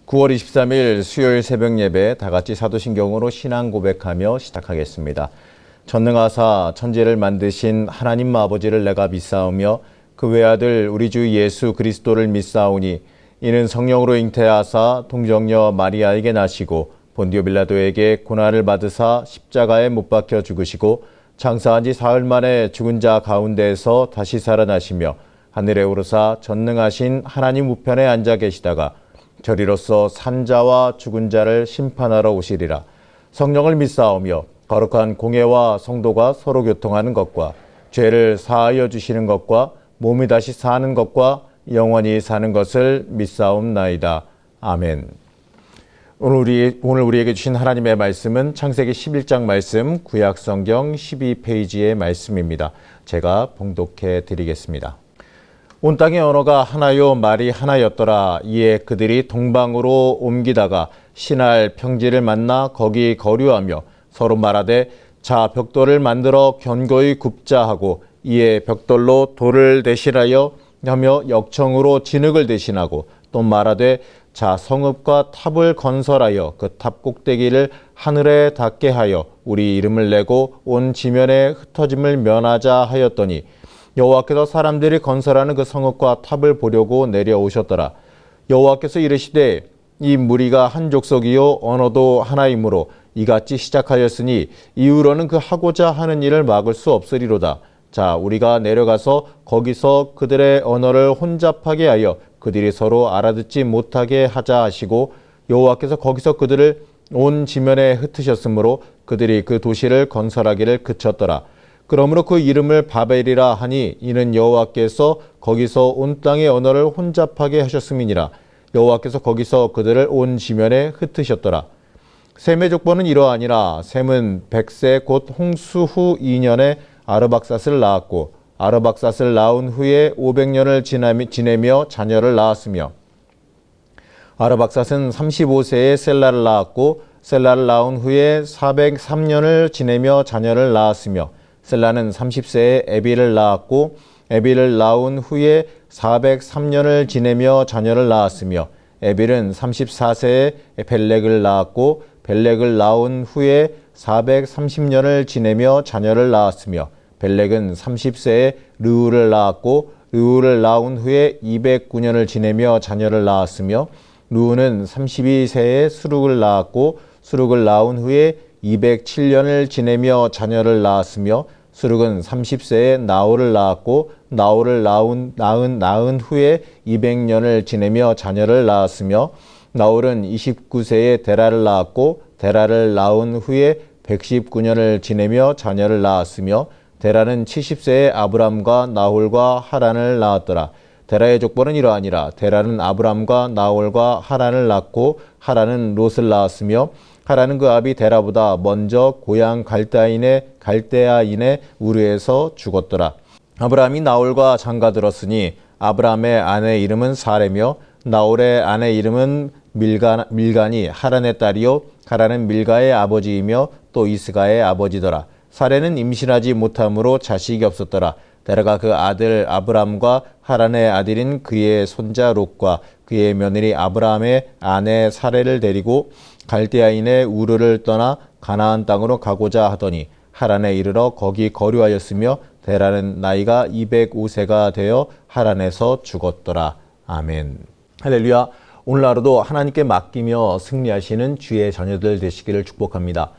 9월 23일 수요일 새벽 예배 다 같이 사도신경으로 신앙 고백하며 시작하겠습니다. 전능하사 천지를 만드신 하나님 아버지를 내가 믿사오며 그 외아들 우리 주 예수 그리스도를 믿사오니 이는 성령으로 잉태하사 동정녀 마리아에게 나시고 본디오 빌라도에게 고난을 받으사 십자가에 못 박혀 죽으시고 장사한 지 사흘 만에 죽은 자 가운데에서 다시 살아나시며 하늘에 오르사 전능하신 하나님 우편에 앉아 계시다가 저리로서 산자와 죽은 자를 심판하러 오시리라. 성령을 믿사오며 거룩한 공예와 성도가 서로 교통하는 것과 죄를 사하여 주시는 것과 몸이 다시 사는 것과 영원히 사는 것을 믿사옵나이다. 아멘. 오늘 우리에게 주신 하나님의 말씀은 창세기 11장 말씀 구약성경 12페이지의 말씀입니다. 제가 봉독해 드리겠습니다. 온 땅의 언어가 하나요 말이 하나였더라. 이에 그들이 동방으로 옮기다가 신할 평지를 만나 거기 거류하며 서로 말하되 자 벽돌을 만들어 견고히 굽자 하고 이에 벽돌로 돌을 대신하여 하며 역청으로 진흙을 대신하고 또 말하되 자 성읍과 탑을 건설하여 그 탑 꼭대기를 하늘에 닿게 하여 우리 이름을 내고 온 지면에 흩어짐을 면하자 하였더니 여호와께서 사람들이 건설하는 그 성읍과 탑을 보려고 내려오셨더라. 여호와께서 이르시되 이 무리가 한 족속이요 언어도 하나이므로 이같이 시작하였으니 이후로는 그 하고자 하는 일을 막을 수 없으리로다. 자 우리가 내려가서 거기서 그들의 언어를 혼잡하게 하여 그들이 서로 알아듣지 못하게 하자 하시고 여호와께서 거기서 그들을 온 지면에 흩으셨으므로 그들이 그 도시를 건설하기를 그쳤더라. 그러므로 그 이름을 바벨이라 하니 이는 여호와께서 거기서 온 땅의 언어를 혼잡하게 하셨음이니라. 여호와께서 거기서 그들을 온 지면에 흩으셨더라. 셈의 족보는 이러하니라. 셈은 100세 곧 홍수 후 2년에 아르박삿을 낳았고 아르박삿을 낳은 후에 500년을 지내며 자녀를 낳았으며 아르박삿은 35세에 셀라를 낳았고 셀라를 낳은 후에 403년을 지내며 자녀를 낳았으며 셀라는 30세에 에빌을 낳았고 에빌을 낳은 후에 403년을 지내며 자녀를 낳았으며 에빌은 34세에 벨렉을 낳았고 벨렉을 낳은 후에 430년을 지내며 자녀를 낳았으며 벨렉은 30세에 르우를 낳았고 르우를 낳은 후에 209년을 지내며 자녀를 낳았으며 르우는 32세에 수룩을 낳았고 수룩을 낳은 후에 207년을 지내며 자녀를 낳았으며 수룩은 30세에 나홀을 낳았고 나홀을 낳은 후에 200년을 지내며 자녀를 낳았으며 나홀은 29세에 데라를 낳았고 데라를 낳은 후에 119년을 지내며 자녀를 낳았으며 데라는 70세에 아브람과 나홀과 하란을 낳았더라. 데라의 족보는 이러하니라. 데라는 아브람과 나홀과 하란을 낳고 하란은 롯을 낳았으며 하란은 그 아비 데라보다 먼저 고향 갈대아인의 우르에서 죽었더라. 아브라함이 나홀과 장가들었으니 아브라함의 아내 이름은 사레며 나홀의 아내 이름은 밀간이 하란의 딸이요 하란은 밀가의 아버지이며 또 이스가의 아버지더라. 사레는 임신하지 못함으로 자식이 없었더라. 데라가 그 아들 아브람과 하란의 아들인 그의 손자 롯과 그의 며느리 아브라함의 아내 사레를 데리고 갈대아인의 우르를 떠나 가나안 땅으로 가고자 하더니 하란에 이르러 거기 거류하였으며 데라는 나이가 205세가 되어 하란에서 죽었더라. 아멘. 할렐루야. 오늘 하루도 하나님께 맡기며 승리하시는 주의 자녀들 되시기를 축복합니다.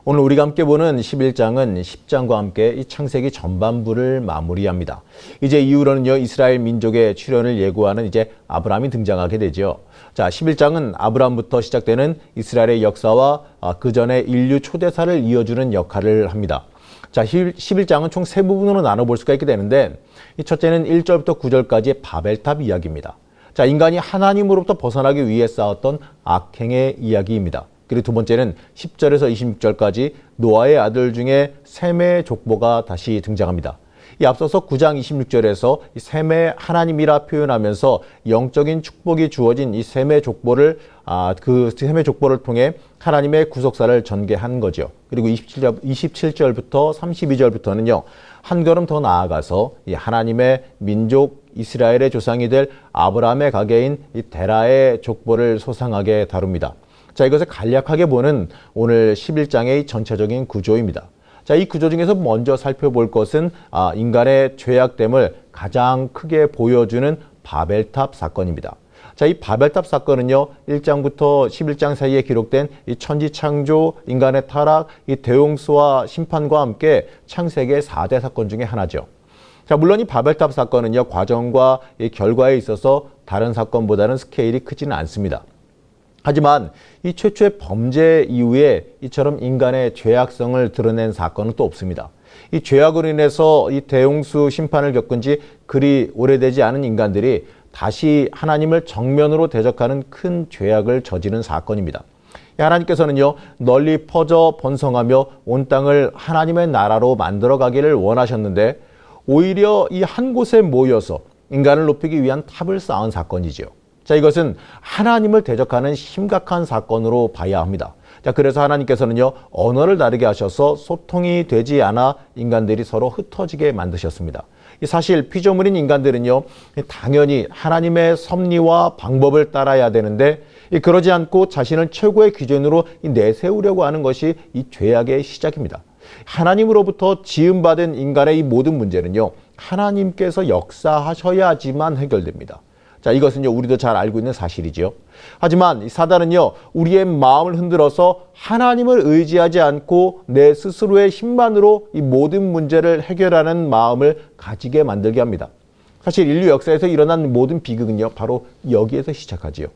오늘 우리가 함께 보는 11장은 10장과 함께 이 창세기 전반부를 마무리합니다. 이제 이후로는요, 이스라엘 민족의 출현을 예고하는 이제 아브라함이 등장하게 되죠. 자, 11장은 아브라함부터 시작되는 이스라엘의 역사와 그 전에 인류 초대사를 이어주는 역할을 합니다. 자, 11장은 총 세 부분으로 나눠볼 수가 있게 되는데, 이 첫째는 1절부터 9절까지의 바벨탑 이야기입니다. 자, 인간이 하나님으로부터 벗어나기 위해 쌓았던 악행의 이야기입니다. 그리고 두 번째는 10절에서 26절까지 노아의 아들 중에 셈의 족보가 다시 등장합니다. 이 앞서서 9장 26절에서 이 셈의 하나님이라 표현하면서 영적인 축복이 주어진 이 셈의 족보를 그 셈의 족보를 통해 하나님의 구속사를 전개한 거죠. 그리고 27절부터 32절부터는요. 한 걸음 더 나아가서 이 하나님의 민족 이스라엘의 조상이 될 아브라함의 가게인 이 데라의 족보를 소상하게 다룹니다. 자, 이것을 간략하게 보는 오늘 11장의 전체적인 구조입니다. 자, 이 구조 중에서 먼저 살펴볼 것은 인간의 죄악됨을 가장 크게 보여주는 바벨탑 사건입니다. 자, 이 바벨탑 사건은요, 1장부터 11장 사이에 기록된 이 천지창조, 인간의 타락, 이 대홍수와 심판과 함께 창세기의 4대 사건 중에 하나죠. 자, 물론 이 바벨탑 사건은요, 과정과 이 결과에 있어서 다른 사건보다는 스케일이 크지는 않습니다. 하지만 이 최초의 범죄 이후에 이처럼 인간의 죄악성을 드러낸 사건은 또 없습니다. 이 죄악으로 인해서 이 대홍수 심판을 겪은 지 그리 오래되지 않은 인간들이 다시 하나님을 정면으로 대적하는 큰 죄악을 저지른 사건입니다. 하나님께서는요, 널리 퍼져 번성하며 온 땅을 하나님의 나라로 만들어 가기를 원하셨는데 오히려 이 한 곳에 모여서 인간을 높이기 위한 탑을 쌓은 사건이지요. 자, 이것은 하나님을 대적하는 심각한 사건으로 봐야 합니다. 자, 그래서 하나님께서는요, 언어를 다르게 하셔서 소통이 되지 않아 인간들이 서로 흩어지게 만드셨습니다. 사실 피조물인 인간들은요, 당연히 하나님의 섭리와 방법을 따라야 되는데 그러지 않고 자신을 최고의 기준으로 내세우려고 하는 것이 이 죄악의 시작입니다. 하나님으로부터 지음받은 인간의 이 모든 문제는요, 하나님께서 역사하셔야지만 해결됩니다. 자, 이것은요, 우리도 잘 알고 있는 사실이죠. 하지만 사단은요, 우리의 마음을 흔들어서 하나님을 의지하지 않고 내 스스로의 힘만으로 이 모든 문제를 해결하는 마음을 가지게 만들게 합니다. 사실 인류 역사에서 일어난 모든 비극은요, 바로 여기에서 시작하지요.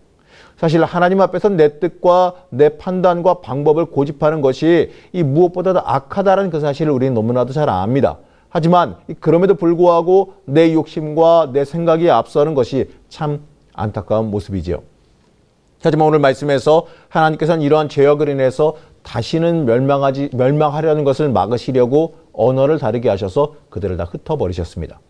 사실 하나님 앞에서 내 뜻과 내 판단과 방법을 고집하는 것이 이 무엇보다도 악하다는 그 사실을 우리는 너무나도 잘 압니다. 하지만 그럼에도 불구하고 내 욕심과 내 생각이 앞서는 것이 참 안타까운 모습이지요. 하지만 오늘 말씀에서 하나님께서는 이러한 죄악을 인해서 다시는 멸망하려는 것을 막으시려고 언어를 다르게 하셔서 그들을 다 흩어버리셨습니다.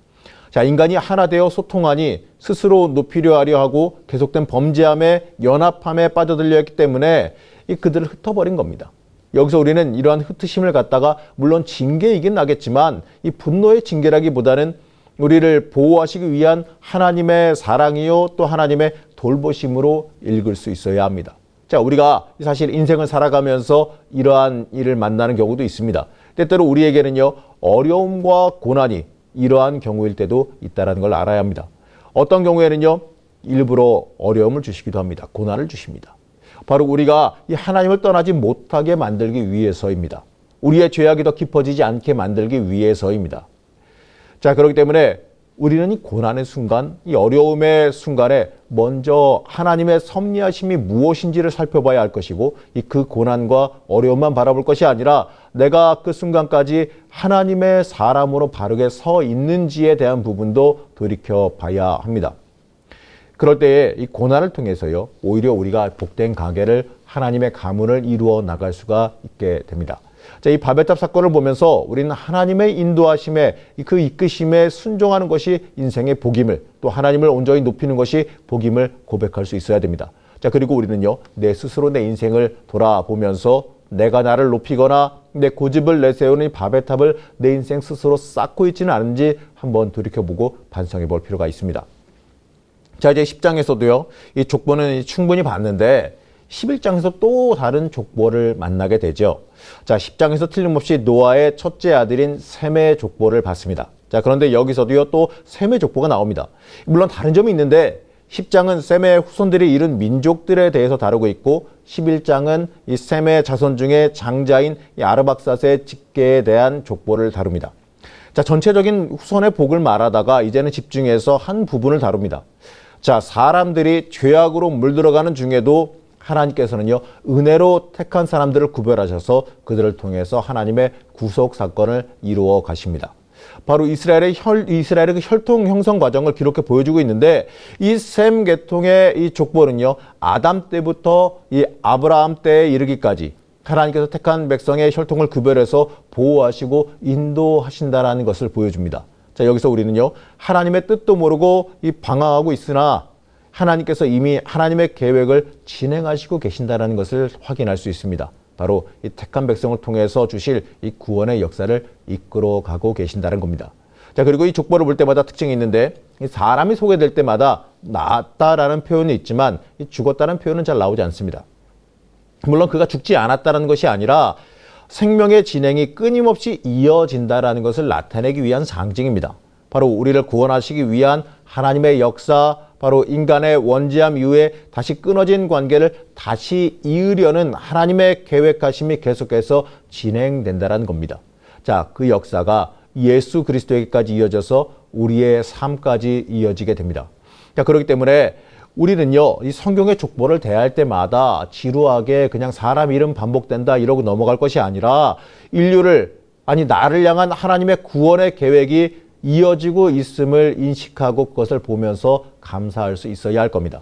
자, 인간이 하나 되어 소통하니 스스로 높이려 하려 하고 계속된 범죄함에 연합함에 빠져들려 했기 때문에 그들을 흩어버린 겁니다. 여기서 우리는 이러한 흩으심을 갖다가 물론 징계이긴 나겠지만 이 분노의 징계라기보다는 우리를 보호하시기 위한 하나님의 사랑이요 또 하나님의 돌보심으로 읽을 수 있어야 합니다. 자, 우리가 사실 인생을 살아가면서 이러한 일을 만나는 경우도 있습니다. 때때로 우리에게는요, 어려움과 고난이 이러한 경우일 때도 있다는 걸 알아야 합니다. 어떤 경우에는요, 일부러 어려움을 주시기도 합니다. 고난을 주십니다. 바로 우리가 이 하나님을 떠나지 못하게 만들기 위해서입니다. 우리의 죄악이 더 깊어지지 않게 만들기 위해서입니다. 자, 그렇기 때문에 우리는 이 고난의 순간, 이 어려움의 순간에 먼저 하나님의 섭리하심이 무엇인지를 살펴봐야 할 것이고 그 고난과 어려움만 바라볼 것이 아니라 내가 그 순간까지 하나님의 사람으로 바르게 서 있는지에 대한 부분도 돌이켜봐야 합니다. 그럴 때에 이 고난을 통해서요, 오히려 우리가 복된 가계를 하나님의 가문을 이루어 나갈 수가 있게 됩니다. 자, 이 바벨탑 사건을 보면서 우리는 하나님의 인도하심에 그 이끄심에 순종하는 것이 인생의 복임을, 또 하나님을 온전히 높이는 것이 복임을 고백할 수 있어야 됩니다. 자, 그리고 우리는요, 내 스스로 내 인생을 돌아보면서 내가 나를 높이거나 내 고집을 내세우는 이 바벨탑을 내 인생 스스로 쌓고 있지는 않은지 한번 돌이켜보고 반성해 볼 필요가 있습니다. 자, 이제 10장에서도요, 이 족보는 충분히 봤는데 11장에서 또 다른 족보를 만나게 되죠. 자, 10장에서 틀림없이 노아의 첫째 아들인 셈의 족보를 봤습니다. 자, 그런데 여기서도요, 또 셈의 족보가 나옵니다. 물론 다른 점이 있는데 10장은 셈의 후손들이 이룬 민족들에 대해서 다루고 있고 11장은 이 셈의 자손 중에 장자인 이 아르박사스의 직계에 대한 족보를 다룹니다. 자, 전체적인 후손의 복을 말하다가 이제는 집중해서 한 부분을 다룹니다. 자, 사람들이 죄악으로 물들어가는 중에도 하나님께서는요, 은혜로 택한 사람들을 구별하셔서 그들을 통해서 하나님의 구속 사건을 이루어 가십니다. 바로 이스라엘의 그 혈통 형성 과정을 기록해 보여주고 있는데 이 셈 계통의 이 족보는요, 아담 때부터 이 아브라함 때에 이르기까지 하나님께서 택한 백성의 혈통을 구별해서 보호하시고 인도하신다라는 것을 보여줍니다. 자, 여기서 우리는요, 하나님의 뜻도 모르고 이 방황하고 있으나 하나님께서 이미 하나님의 계획을 진행하시고 계신다는 것을 확인할 수 있습니다. 바로 이 택한 백성을 통해서 주실 이 구원의 역사를 이끌어가고 계신다는 겁니다. 자, 그리고 이 족보를 볼 때마다 특징이 있는데, 이 사람이 소개될 때마다 나았다라는 표현이 있지만 이 죽었다는 표현은 잘 나오지 않습니다. 물론 그가 죽지 않았다는 것이 아니라 생명의 진행이 끊임없이 이어진다라는 것을 나타내기 위한 상징입니다. 바로 우리를 구원하시기 위한 하나님의 역사, 바로 인간의 원죄함 이후에 다시 끊어진 관계를 다시 이으려는 하나님의 계획하심이 계속해서 진행된다는 겁니다. 자, 그 역사가 예수 그리스도에게까지 이어져서 우리의 삶까지 이어지게 됩니다. 자, 그렇기 때문에 우리는요, 이 성경의 족보를 대할 때마다 지루하게 그냥 사람 이름 반복된다 이러고 넘어갈 것이 아니라 나를 향한 하나님의 구원의 계획이 이어지고 있음을 인식하고 그것을 보면서 감사할 수 있어야 할 겁니다.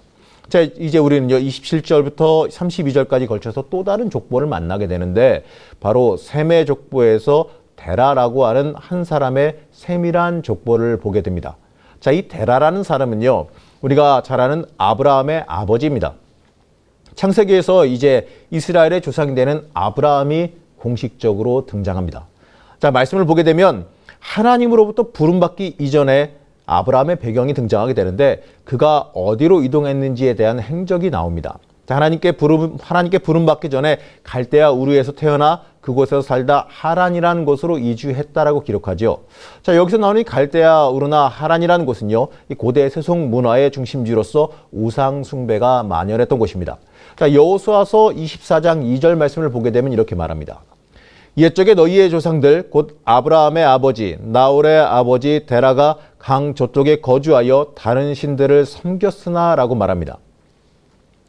자, 이제 우리는요, 27절부터 32절까지 걸쳐서 또 다른 족보를 만나게 되는데, 바로 셈의 족보에서 데라라고 하는 한 사람의 세밀한 족보를 보게 됩니다. 자, 이 데라라는 사람은요, 우리가 잘 아는 아브라함의 아버지입니다. 창세기에서 이제 이스라엘의 조상이 되는 아브라함이 공식적으로 등장합니다. 자, 말씀을 보게 되면 하나님으로부터 부름받기 이전에 아브라함의 배경이 등장하게 되는데, 그가 어디로 이동했는지에 대한 행적이 나옵니다. 자, 하나님께 부름받기 전에 갈대아 우르에서 태어나 그곳에서 살다 하란이라는 곳으로 이주했다라고 기록하죠. 자, 여기서 나오는 갈대아 우르나 하란이라는 곳은요, 이 고대 세속 문화의 중심지로서 우상 숭배가 만연했던 곳입니다. 자, 여호수아서 24장 2절 말씀을 보게 되면 이렇게 말합니다. 옛적에 너희의 조상들 곧 아브라함의 아버지 나홀의 아버지 데라가 강 저쪽에 거주하여 다른 신들을 섬겼으나 라고 말합니다.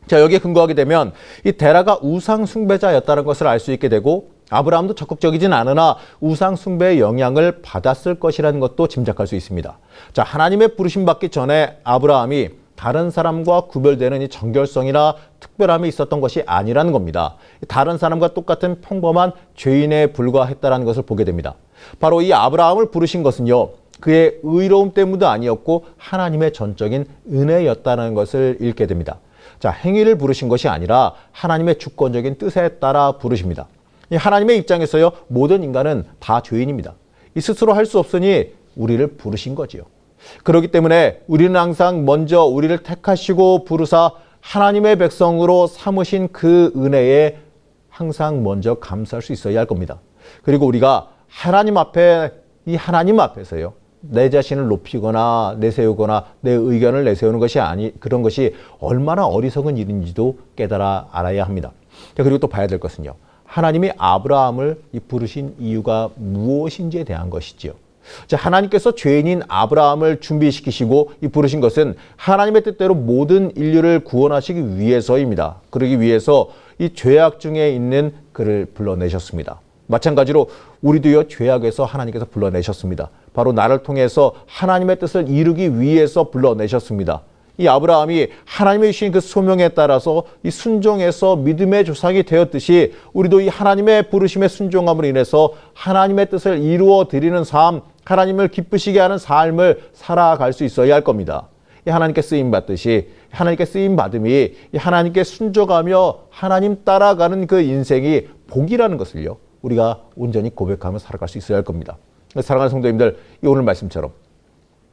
자, 여기에 근거하게 되면 이 데라가 우상 숭배자였다는 것을 알 수 있게 되고, 아브라함도 적극적이진 않으나 우상 숭배의 영향을 받았을 것이라는 것도 짐작할 수 있습니다. 자, 하나님의 부르심 받기 전에 아브라함이 다른 사람과 구별되는 이 정결성이나 특별함이 있었던 것이 아니라는 겁니다. 다른 사람과 똑같은 평범한 죄인에 불과했다는 것을 보게 됩니다. 바로 이 아브라함을 부르신 것은요, 그의 의로움 때문도 아니었고 하나님의 전적인 은혜였다는 것을 읽게 됩니다. 자, 행위를 부르신 것이 아니라 하나님의 주권적인 뜻에 따라 부르십니다. 이 하나님의 입장에서요, 모든 인간은 다 죄인입니다. 이 스스로 할 수 없으니 우리를 부르신 거지요. 그렇기 때문에 우리는 항상 먼저 우리를 택하시고 부르사 하나님의 백성으로 삼으신 그 은혜에 항상 먼저 감사할 수 있어야 할 겁니다. 그리고 우리가 하나님 앞에서요, 내 자신을 높이거나 내세우거나 내 의견을 내세우는 것이 그런 것이 얼마나 어리석은 일인지도 깨달아 알아야 합니다. 그리고 또 봐야 될 것은요, 하나님이 아브라함을 부르신 이유가 무엇인지에 대한 것이지요. 자, 하나님께서 죄인인 아브라함을 준비시키시고 부르신 것은 하나님의 뜻대로 모든 인류를 구원하시기 위해서입니다. 그러기 위해서 이 죄악 중에 있는 그를 불러내셨습니다. 마찬가지로 우리도요, 죄악에서 하나님께서 불러내셨습니다. 바로 나를 통해서 하나님의 뜻을 이루기 위해서 불러내셨습니다. 이 아브라함이 하나님의 주신 그 소명에 따라서 이 순종해서 믿음의 조상이 되었듯이 우리도 이 하나님의 부르심에 순종함으로 인해서 하나님의 뜻을 이루어 드리는 삶, 하나님을 기쁘시게 하는 삶을 살아갈 수 있어야 할 겁니다. 이 하나님께 쓰임 받듯이 하나님께 쓰임 받음이 하나님께 순종하며 하나님 따라가는 그 인생이 복이라는 것을요, 우리가 온전히 고백하며 살아갈 수 있어야 할 겁니다. 사랑하는 성도님들, 이 오늘 말씀처럼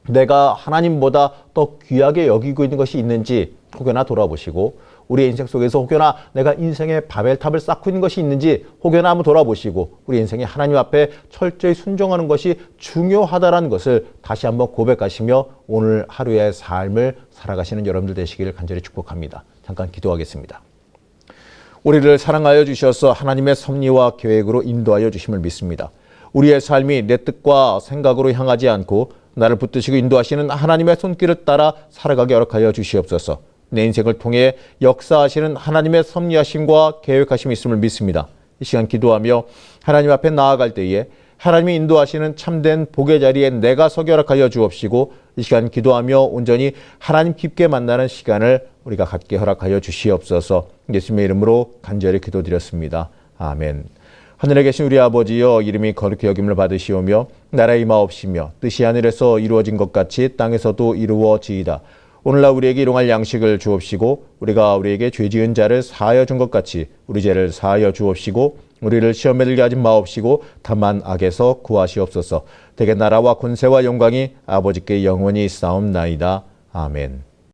내가 하나님보다 더 귀하게 여기고 있는 것이 있는지 혹여나 돌아보시고, 우리의 인생 속에서 혹여나 내가 인생의 바벨탑을 쌓고 있는 것이 있는지 혹여나 한번 돌아보시고, 우리 인생이 하나님 앞에 철저히 순종하는 것이 중요하다는 것을 다시 한번 고백하시며 오늘 하루의 삶을 살아가시는 여러분들 되시기를 간절히 축복합니다. 잠깐 기도하겠습니다. 우리를 사랑하여 주셔서 하나님의 섭리와 계획으로 인도하여 주심을 믿습니다. 우리의 삶이 내 뜻과 생각으로 향하지 않고 나를 붙드시고 인도하시는 하나님의 손길을 따라 살아가게 허락하여 주시옵소서. 내 인생을 통해 역사하시는 하나님의 섭리하심과 계획하심이 있음을 믿습니다. 이 시간 기도하며 하나님 앞에 나아갈 때에 하나님이 인도하시는 참된 복의 자리에 내가 서게 허락하여 주옵시고, 이 시간 기도하며 온전히 하나님 깊게 만나는 시간을 우리가 갖게 허락하여 주시옵소서. 예수님의 이름으로 간절히 기도드렸습니다. 아멘. 하늘에 계신 우리 아버지여, 이름이 거룩히 여김을 받으시오며 나라의 마옵시며 뜻이 하늘에서 이루어진 것 같이 땅에서도 이루어지이다. 오늘날 우리에게 일용할 양식을 주옵시고 우리가 우리에게 죄 지은 자를 사하여 준 것 같이 우리 죄를 사하여 주옵시고 우리를 시험에 들게 하지 마옵시고 다만 악에서 구하시옵소서. 대개 나라와 권세와 영광이 아버지께 영원히 있사옵나이다. 아멘.